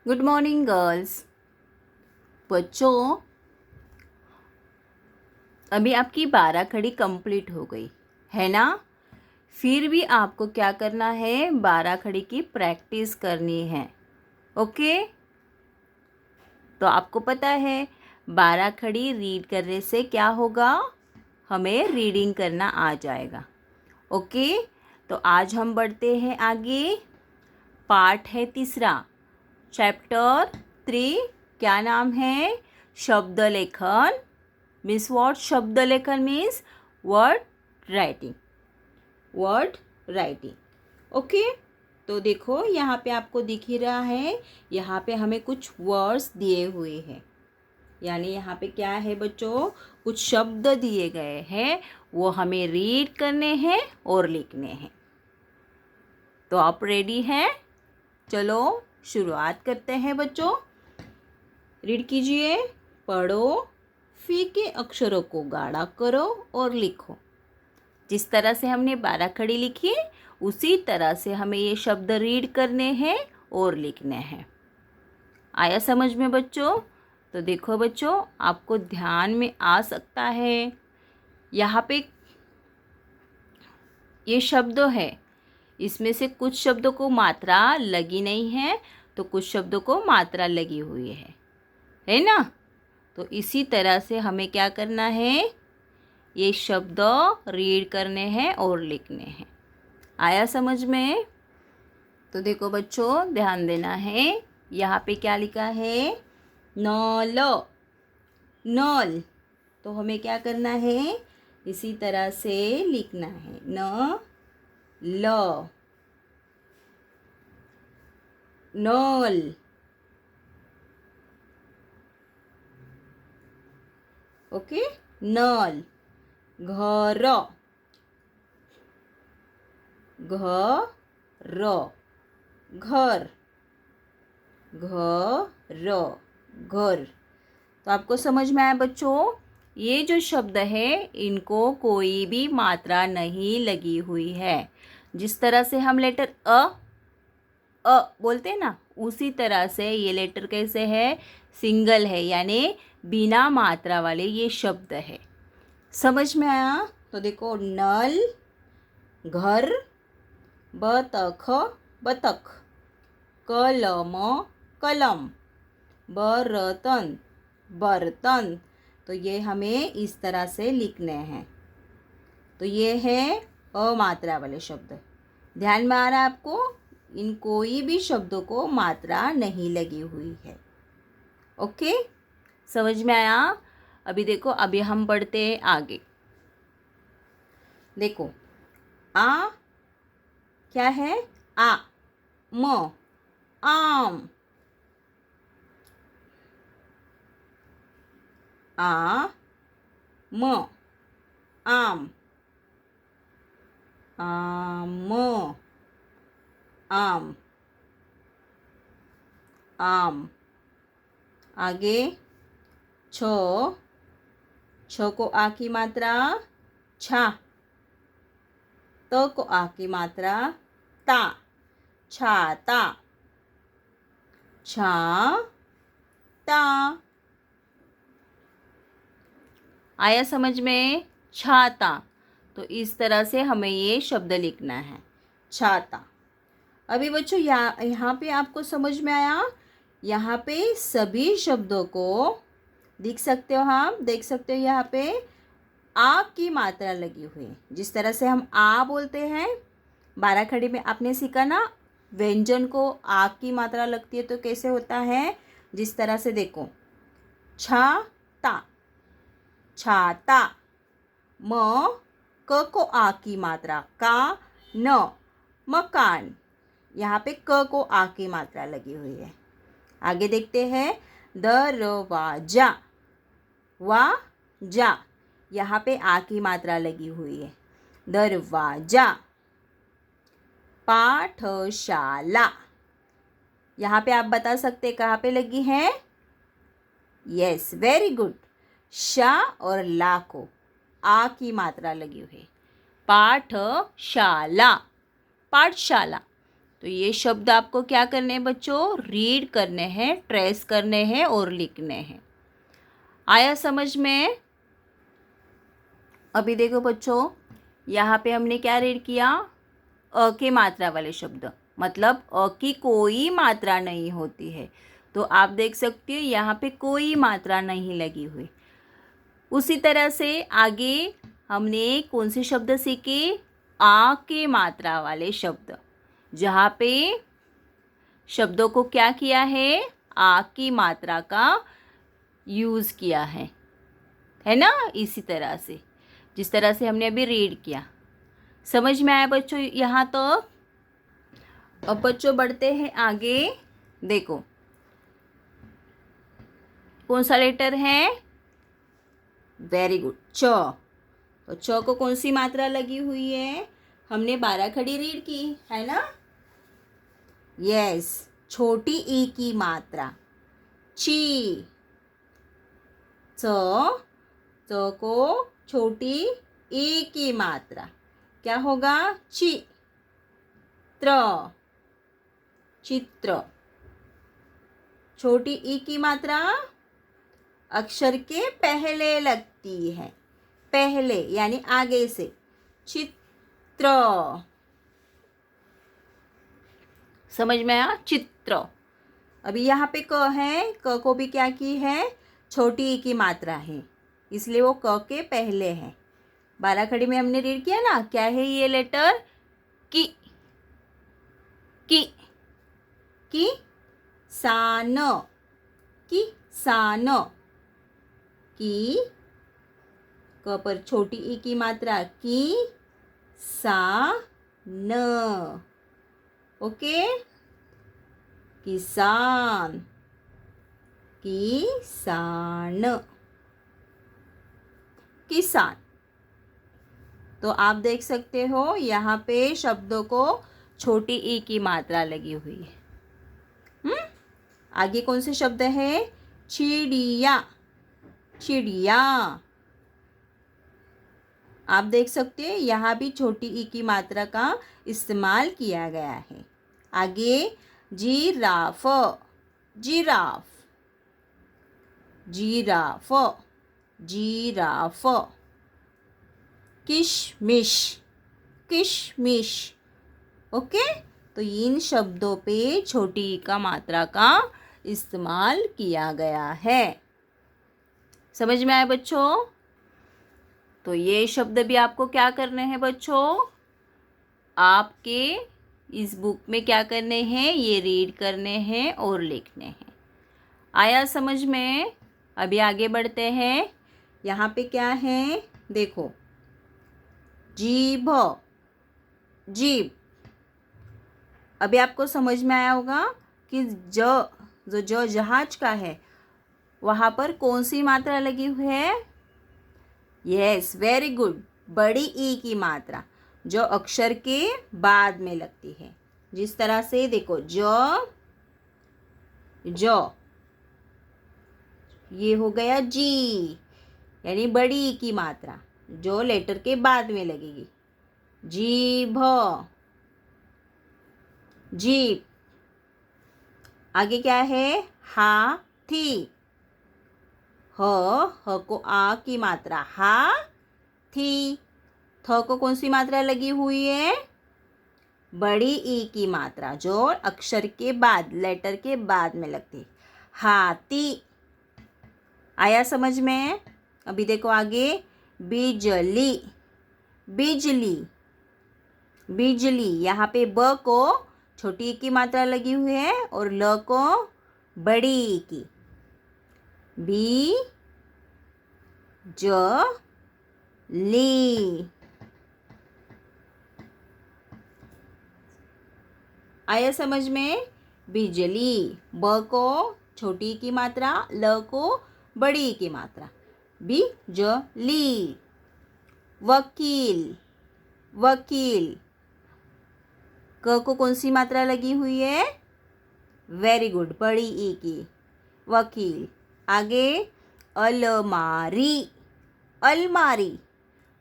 Good morning girls. बच्चों, अभी आपकी 12 खड़ी कंप्लीट हो गई है ना। फिर भी आपको क्या करना है, 12 खड़ी की प्रैक्टिस करनी है। ओके, तो आपको पता है 12 खड़ी रीड करने से क्या होगा, हमें रीडिंग करना आ जाएगा। ओके, तो आज हम बढ़ते हैं आगे। पार्ट है तीसरा, चैप्टर 3। क्या नाम है? शब्द लेखन। Means what? शब्द लेखन means word writing. Word writing. Okay, तो देखो यहाँ पे आपको दिख ही रहा है, यहाँ पे हमें कुछ वर्ड्स दिए हुए हैं। यानी यहाँ पे क्या है बच्चों, कुछ शब्द दिए गए हैं, वो हमें रीड करने हैं और लिखने हैं। तो आप रेडी हैं? चलो शुरुआत करते हैं बच्चों। रीड कीजिए, पढ़ो, फी के अक्षरों को गाढ़ा करो और लिखो। जिस तरह से हमने 12 खड़ी लिखी, उसी तरह से हमें ये शब्द रीड करने हैं और लिखने हैं। आया समझ में बच्चों? तो देखो बच्चों, आपको ध्यान में आ सकता है, यहाँ पे ये शब्द है, इसमें से कुछ शब्दों को मात्रा लगी नहीं है, तो कुछ शब्दों को मात्रा लगी हुई है ना। तो इसी तरह से हमें क्या करना है, ये शब्द रीड करने हैं और लिखने हैं। आया समझ में? तो देखो बच्चों, ध्यान देना है, यहाँ पे क्या लिखा है, नल। नल, तो हमें क्या करना है, इसी तरह से लिखना है, न ल, नल। ओके, नल। घर, घर, घर, घर, घर। तो आपको समझ में आया बच्चों? ये जो शब्द है, इनको कोई भी मात्रा नहीं लगी हुई है। जिस तरह से हम लेटर अ बोलते हैं ना, उसी तरह से ये लेटर कैसे है, सिंगल है, यानी बिना मात्रा वाले ये शब्द है। समझ में आया? तो देखो, नल, घर, बतख, बतख, कलम, कलम, बर्तन, बर्तन। तो ये हमें इस तरह से लिखने हैं। तो ये है अमात्रा वाले शब्द। ध्यान में आ रहा है आपको? इन कोई भी शब्दों को मात्रा नहीं लगी हुई है। ओके, समझ में आया? अभी देखो, अभी हम बढ़ते हैं आगे। देखो, आ क्या है, आ, म, आम, आ, म, आम, आम, आम, आम। आगे छ, छ को आ की मात्रा छा, त को आ की मात्रा ता, छाता, छा ता। आया समझ में? छाता। तो इस तरह से हमें ये शब्द लिखना है, छाता। अभी बच्चों, यहाँ पे आपको समझ में आया? यहाँ पे सभी शब्दों को देख सकते हो, हम देख सकते हो यहाँ पे आ की मात्रा लगी हुई है। जिस तरह से हम आ बोलते हैं, 12 खड़ी में आपने सीखा ना, व्यंजन को आ की मात्रा लगती है तो कैसे होता है, जिस तरह से देखो, छाता, छाता। म, क को आ की मात्रा का, न, मकान। यहाँ पे क को आ की मात्रा लगी हुई है। आगे देखते हैं, दरवाजा, वा जा, यहाँ पे आ की मात्रा लगी हुई है, दरवाजा। पाठशाला, यहाँ पे आप बता सकते कहाँ पे लगी है? Yes, very good. शा और ला को आ की मात्रा लगी हुई है, पाठशाला, पाठशाला। तो ये शब्द आपको क्या करने हैं बच्चों? रीड करने हैं, ट्रेस करने हैं और लिखने हैं। आया समझ में? अभी देखो बच्चों, यहाँ पे हमने क्या रीड किया? अ के मात्रा वाले शब्द, मतलब अ की कोई मात्रा नहीं होती है। तो आप देख सकते हो यहाँ पे कोई मात्रा नहीं लगी हुई। उसी तरह से आगे हमने कौन से शब्द सीखे? आ के मात्रा वाले शब्द, जहाँ पे शब्दों को क्या किया है? आ की मात्रा का यूज़ किया है ना? इसी तरह से जिस तरह से हमने अभी रीड किया। समझ में आया बच्चों यहाँ तक? अब बच्चों बढ़ते हैं आगे। देखो कौन सा लेटर है? वेरी गुड, च। तो च को कौन सी मात्रा लगी हुई है? हमने 12 खड़ी रीड की है ना? यस, छोटी ई की मात्रा ची। च, च को छोटी ई की मात्रा क्या होगा? ची। त्र, चित्र। छोटी ई की मात्रा अक्षर के पहले लगती है, पहले यानी आगे से। चित्र, समझ में आया? चित्र। अभी यहाँ पे क है, क को भी क्या की है? छोटी ई की मात्रा है, इसलिए वो क के पहले है। 12 खड़ी में हमने रीड किया ना, क्या है ये लेटर? की। की, की सान, की सान। की, क पर छोटी ई की मात्रा की सा न। ओके, किसान, किसान, किसान। तो आप देख सकते हो यहाँ पे शब्दों को छोटी ई की मात्रा लगी हुई है। आगे कौन से शब्द है? चिड़िया, चिड़िया। आप देख सकते हैं यहाँ भी छोटी ई की मात्रा का इस्तेमाल किया गया है। आगे जिराफ, जिराफ, जिराफ, जिराफ। किशमिश, किशमिश। ओके, तो इन शब्दों पे छोटी ई का मात्रा का इस्तेमाल किया गया है। समझ में आया बच्चों? तो ये शब्द भी आपको क्या करने हैं बच्चों? आपके इस बुक में क्या करने हैं? ये रीड करने हैं और लिखने हैं। आया समझ में? अभी आगे बढ़ते हैं। यहाँ पे क्या है? देखो, जीभ, जीभ। अभी आपको समझ में आया होगा कि जो जहाज का है वहाँ पर कौन सी मात्रा लगी हुई है? यस, वेरी गुड, बड़ी ई की मात्रा जो अक्षर के बाद में लगती है। जिस तरह से देखो, जो ये हो गया जी, यानी बड़ी ई की मात्रा जो लेटर के बाद में लगेगी। जीभ, जीभ। आगे क्या है? हाथी, ह को आ की मात्रा हा थी। थ को कौन सी मात्रा लगी हुई है? बड़ी ई की मात्रा जो अक्षर के बाद, लेटर के बाद में लगती। हाथी। आया समझ में? अभी देखो आगे, बिजली, बिजली, बिजली। यहाँ पे ब को छोटी ई की मात्रा लगी हुई है और ल को बड़ी ई की। बी ज ली। आया समझ में? बिजली, ब को छोटी की मात्रा, ल को बड़ी की मात्रा। बिजली। वकील, वकील। क को कौन सी मात्रा लगी हुई है? वेरी गुड, बड़ी ई की, वकील। आगे अलमारी, अलमारी।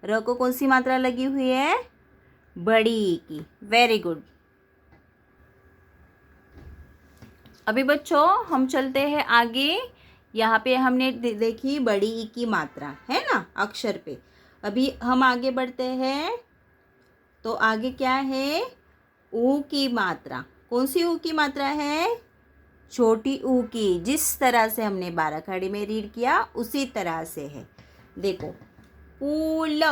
र को कौन सी मात्रा लगी हुई है? बड़ी ई की, वेरी गुड। अभी बच्चों हम चलते हैं आगे। यहाँ पे हमने देखी बड़ी ई की मात्रा है ना अक्षर पे। अभी हम आगे बढ़ते हैं तो आगे क्या है, ऊ की मात्रा। कौन सी ऊ की मात्रा है, छोटी ऊ की। जिस तरह से हमने बाराखड़ी में रीड किया उसी तरह से है। देखो पुल,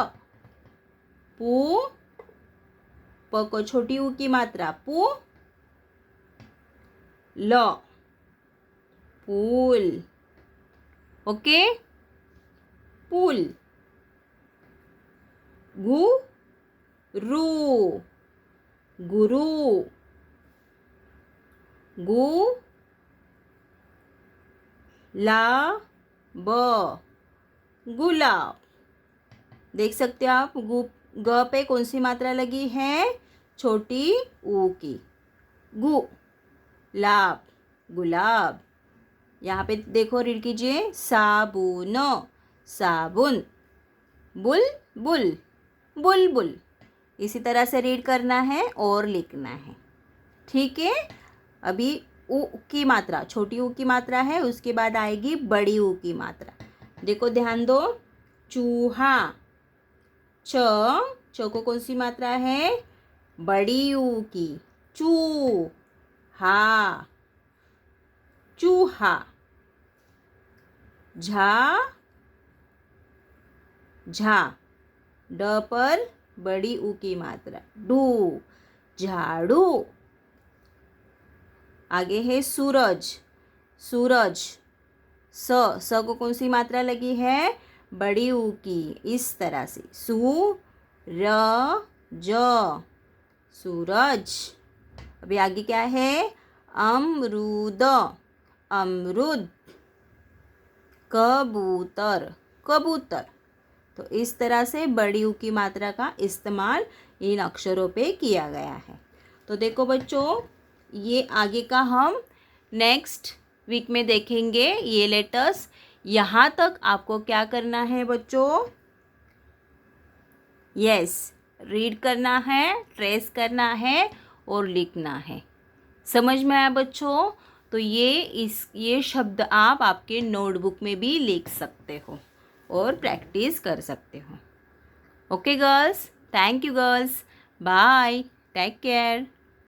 पू, प को छोटी ऊ की मात्रा पू, ल, पुल। ओके, पुल। गु, रू, गुरु। गु, ला, ब, गुलाब। देख सकते हो आप, ग पे कौन सी मात्रा लगी है, छोटी ऊ की। गु, लाब, गुलाब। यहाँ पे देखो रीड कीजिए, साबुन, साबुन। बुल, बुल, बुलबुल। इसी तरह से रीड करना है और लिखना है, ठीक है। अभी ऊ की मात्रा, छोटी ऊ की मात्रा है, उसके बाद आएगी बड़ी ऊ की मात्रा। देखो ध्यान दो, चूहा। च, च को कौन सी मात्रा है, बड़ी ऊ की। चू, हा, चूहा। झा, झा। ड पर बड़ी ऊ की मात्रा, डू, झाड़ू। आगे है सूरज, सूरज। स को कौन सी मात्रा लगी है, बड़ी ऊ की। इस तरह से सू, र, ज, सूरज। अभी आगे क्या है, अमरूद, अमरूद। कबूतर, कबूतर। तो इस तरह से बड़ी ऊ की मात्रा का इस्तेमाल इन अक्षरों पे किया गया है। तो देखो बच्चों, ये आगे का हम नेक्स्ट वीक में देखेंगे ये लेटर्स। यहाँ तक आपको क्या करना है बच्चों, यस, रीड करना है, ट्रेस करना है और लिखना है। समझ में आया बच्चों? तो ये शब्द आप आपके नोटबुक में भी लिख सकते हो और प्रैक्टिस कर सकते हो। Okay girls, thank you girls, bye, take care.